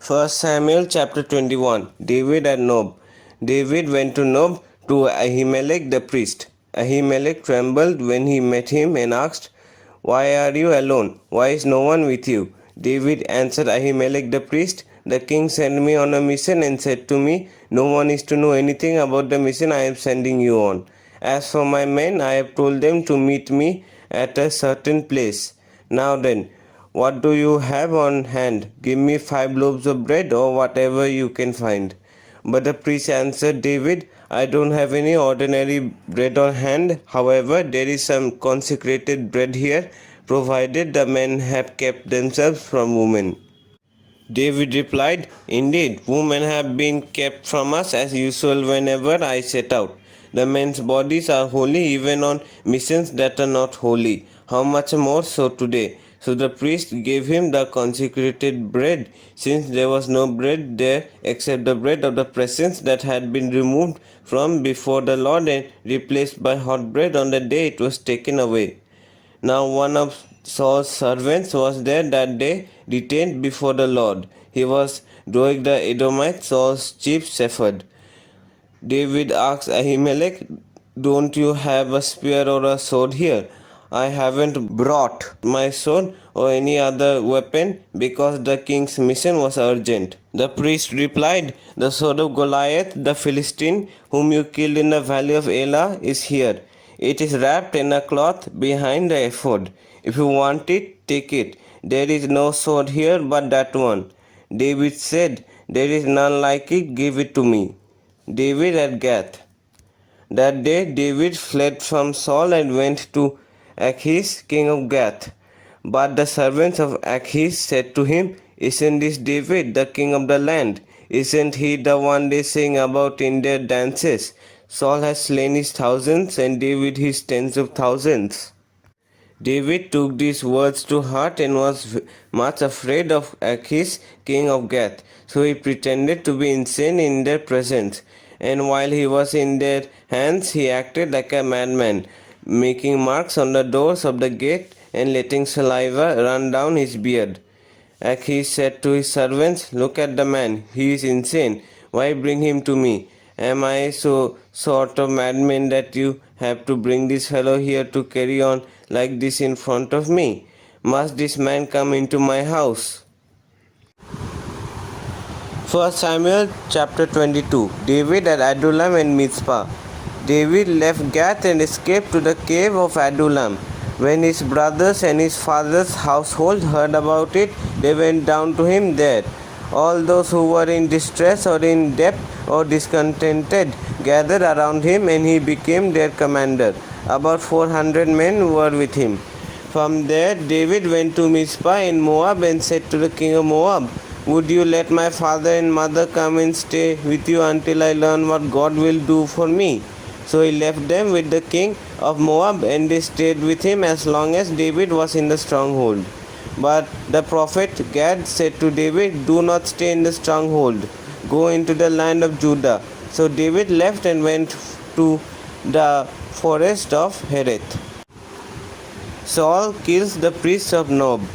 1 Samuel chapter 21. David and Nob. David went to Nob to Ahimelech the priest. Ahimelech trembled when he met him and asked, "Why are you alone? Why is no one with you?" David answered Ahimelech the priest, "The king sent me on a mission and said to me, 'No one is to know anything about the mission I am sending you on.' As for my men, I have told them to meet me at a certain place. Now then, what do you have on hand? Give me 5 loaves of bread or whatever you can find." But the priest answered David, "I don't have any ordinary bread on hand. However, there is some consecrated bread here, provided the men have kept themselves from women." David replied, "Indeed, women have been kept from us as usual whenever I set out. The men's bodies are holy even on missions that are not holy. How much more so today?" So the priest gave him the consecrated bread, since there was no bread there except the bread of the presence that had been removed from before the Lord and replaced by hot bread on the day it was taken away. Now one of Saul's servants was there that day, detained before the Lord. He was Doeg the Edomite, Saul's chief shepherd. David asked Ahimelech, "Don't you have a spear or a sword here?" "I haven't brought my sword or any other weapon because the king's mission was urgent." The priest replied, "The sword of Goliath the Philistine, whom you killed in the valley of Elah, is here. It is wrapped in a cloth behind the ephod. If you want it, take it. There is no sword here but that one." David said, "There is none like it, give it to me." David at Gath. That day David fled from Saul and went to Achish, king of Gath. But the servants of Achish said to him, "Isn't this David, the king of the land? Isn't he the one they sing about in their dances? Saul has slain his thousands and David his tens of thousands." David took these words to heart and was much afraid of Achish, king of Gath. So he pretended to be insane in their presence. And while he was in their hands, he acted like a madman, making marks on the doors of the gate and letting saliva run down his beard. Achish said to his servants, "Look at the man. He is insane. Why bring him to me? Am I so sort of madman that you have to bring this fellow here to carry on like this in front of me? Must this man come into my house?" 1 Samuel chapter 22. David at Adullam and Mizpah. David left Gath and escaped to the cave of Adullam. When his brothers and his father's household heard about it, they went down to him there. All those who were in distress or in debt or discontented gathered around him, and he became their commander. About 400 men were with him. From there David went to Mizpah in Moab and said to the king of Moab, "Would you let my father and mother come and stay with you until I learn what God will do for me?" So he left them with the king of Moab, and they stayed with him as long as David was in the stronghold. But the prophet Gad said to David, "Do not stay in the stronghold. Go into the land of Judah." So David left and went to the forest of Hereth. Saul kills the priests of Nob.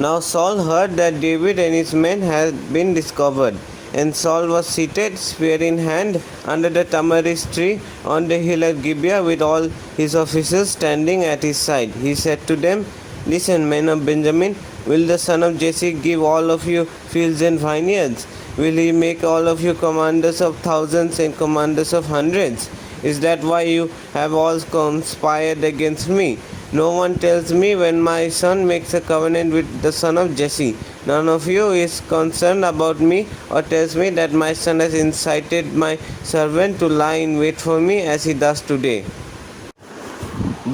Now Saul heard that David and his men had been discovered, and Saul was seated, spear in hand, under the tamarisk tree on the hill at Gibeah, with all his officers standing at his side. He said to them, "Listen, men of Benjamin, will the son of Jesse give all of you fields and vineyards? Will he make all of you commanders of thousands and commanders of hundreds? Is that why you have all conspired against me? No one tells me when my son makes a covenant with the son of Jesse. None of you is concerned about me or tells me that my son has incited my servant to lie in wait for me as he does today."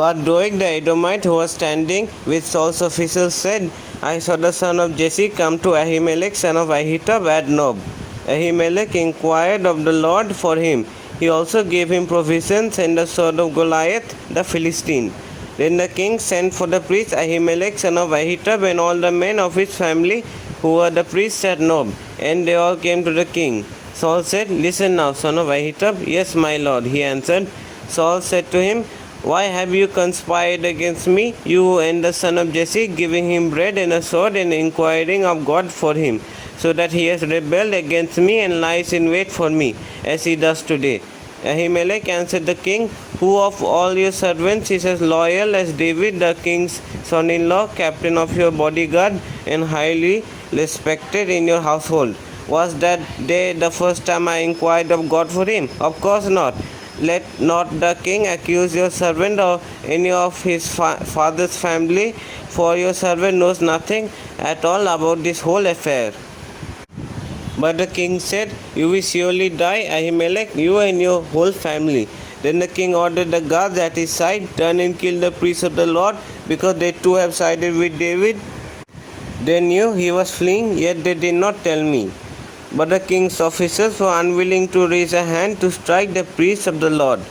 But Doeg the Edomite, who was standing with Saul's officials, said, "I saw the son of Jesse come to Ahimelech, son of Ahitub, at Nob." Ahimelech inquired of the Lord for him. He also gave him provisions and the sword of Goliath the Philistine. Then the king sent for the priest Ahimelech, son of Ahitub, and all the men of his family who were the priests at Nob, and they all came to the king. Saul said, "Listen now, son of Ahitub." "Yes, my lord," he answered. Saul said to him, "Why have you conspired against me, you and the son of Jesse, giving him bread and a sword and inquiring of God for him? so that he has rebelled against me and lies in wait for me, as he does today. Ahimelech answered the king, who of all your servants is as loyal as David, the king's son-in-law, captain of your bodyguard, and highly respected in your household? Was that day the first time I inquired of God for him? Of course not. Let not the king accuse your servant or any of his father's family, for your servant knows nothing at all about this whole affair. But the king said, you will surely die, Ahimelech, you and your whole family. Then the king ordered the guards at his side, turn and kill the priests of the Lord, because they too have sided with David. They knew he was fleeing, yet they did not tell me. But the king's officers were unwilling to raise a hand to strike the priests of the Lord.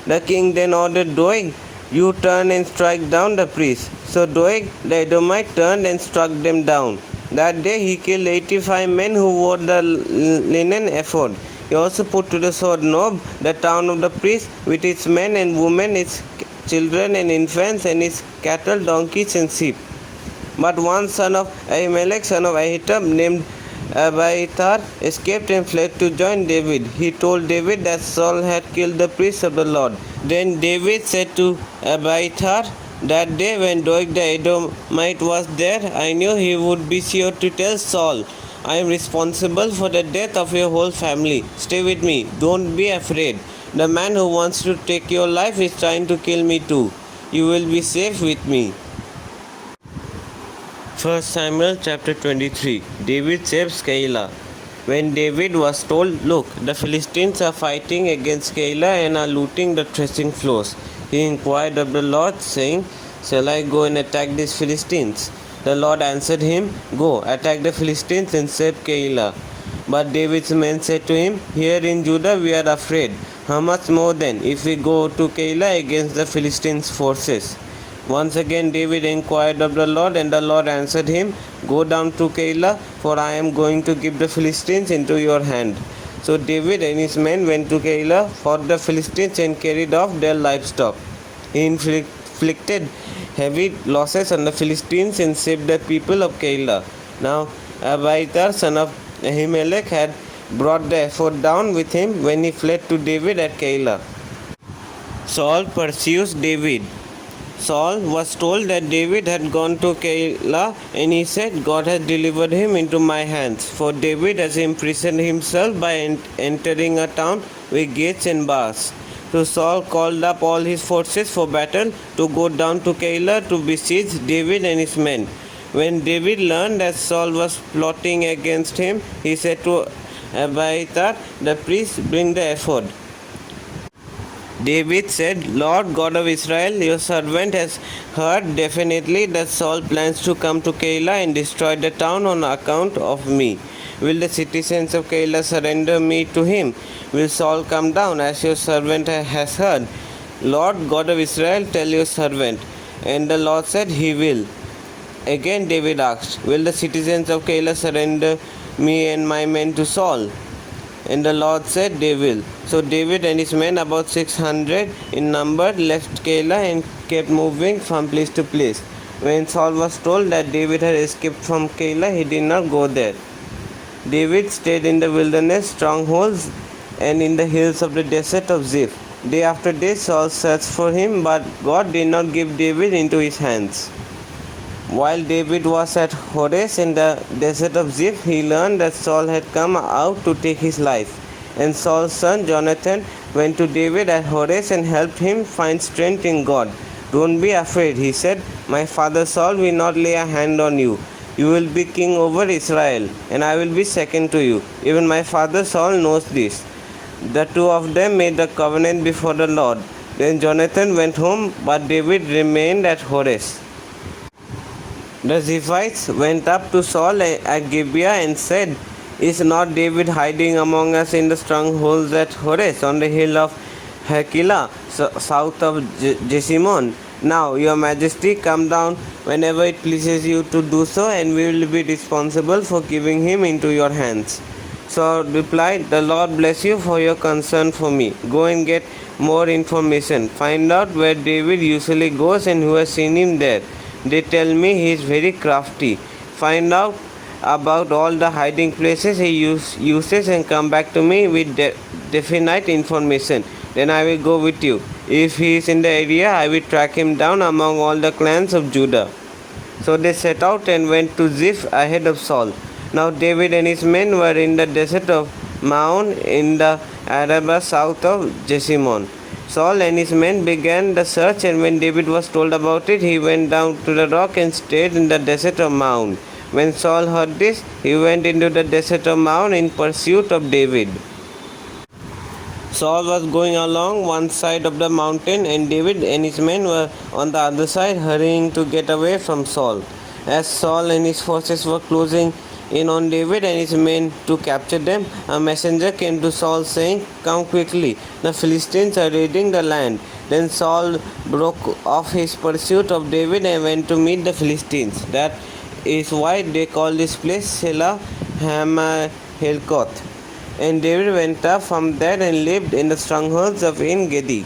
The king then ordered Doeg, you turn and strike down the priests. So Doeg the Edomite turned and struck them down. That day he killed 85 men who wore the linen ephod. He also put to the sword Nob, the town of the priests, with its men and women, its children and infants, and its cattle, donkeys, and sheep. But one son of Ahimelech, son of Ahitub, named Abiathar, escaped and fled to join David. He told David that Saul had killed the priests of the Lord. Then David said to Abiathar, that day when Doeg the Edomite was there, I knew he would be sure to tell Saul, I am responsible for the death of your whole family. Stay with me. Don't be afraid. The man who wants to take your life is trying to kill me too. You will be safe with me. 1 Samuel chapter 23. David saves Keilah. When David was told, look, the Philistines are fighting against Keilah and are looting the threshing floors, he inquired of the Lord, saying, shall I go and attack these Philistines? The Lord answered him, go, attack the Philistines and save Keilah. But David's men said to him, here in Judah we are afraid. How much more then, if we go to Keilah against the Philistines' forces? Once again David inquired of the Lord, and the Lord answered him, go down to Keilah, for I am going to give the Philistines into your hand. So David and his men went to Keilah, fought the Philistines, and carried off their livestock. He inflicted heavy losses on the Philistines and saved the people of Keilah. Now Abiathar, son of Ahimelech, had brought the ephod down with him when he fled to David at Keilah. Saul pursues David. Saul was told that David had gone to Keilah, and he said, God has delivered him into my hands, for David has imprisoned himself by entering a town with gates and bars. So Saul called up all his forces for battle to go down to Keilah to besiege David and his men. When David learned that Saul was plotting against him, he said to Abiathar the priest, bring the ephod. David said, Lord God of Israel, your servant has heard definitely that Saul plans to come to Keilah and destroy the town on account of me. Will the citizens of Keilah surrender me to him? Will Saul come down as your servant has heard? Lord God of Israel, tell your servant. And the Lord said, he will. Again David asked, will the citizens of Keilah surrender me and my men to Saul? And the Lord said, they will. So David and his men, about 600 in number, left Keilah and kept moving from place to place. When Saul was told that David had escaped from Keilah, he did not go there. David stayed in the wilderness strongholds and in the hills of the desert of Ziph. Day after day Saul searched for him, but God did not give David into his hands. While David was at Horez in the desert of Ziph, he learned that Saul had come out to take his life. And Saul's son Jonathan went to David at Horez and helped him find strength in God. Don't be afraid, he said. My father Saul will not lay a hand on you. You will be king over Israel, and I will be second to you. Even my father Saul knows this. The two of them made a covenant before the Lord. Then Jonathan went home, but David remained at Horez. The Ziphites went up to Saul at Gibeah and said, is not David hiding among us in the strongholds at Horez on the hill of Hakilah, south of Jeshimon? Now, your majesty, come down whenever it pleases you to do so, and we will be responsible for giving him into your hands. Saul replied, the Lord bless you for your concern for me. Go and get more information. Find out where David usually goes and who has seen him there. They tell me he is very crafty. Find out about all the hiding places he uses and come back to me with definite information. Then I will go with you. If he is in the area, I will track him down among all the clans of Judah." So they set out and went to Ziph ahead of Saul. Now David and his men were in the desert of Maon in the Arabah south of Jeshimon. Saul and his men began the search, and when David was told about it, he went down to the rock and stayed in the desert of Maon. When Saul heard this, he went into the desert of Maon in pursuit of David. Saul was going along one side of the mountain, and David and his men were on the other side, hurrying to get away from Saul. As Saul and his forces were closing in on David and his men to capture them, a messenger came to Saul saying, "Come quickly, the Philistines are raiding the land." Then Saul broke off his pursuit of David and went to meet the Philistines. That is why they call this place Selah Hamahilkoth. And David went up from there and lived in the strongholds of En Gedi.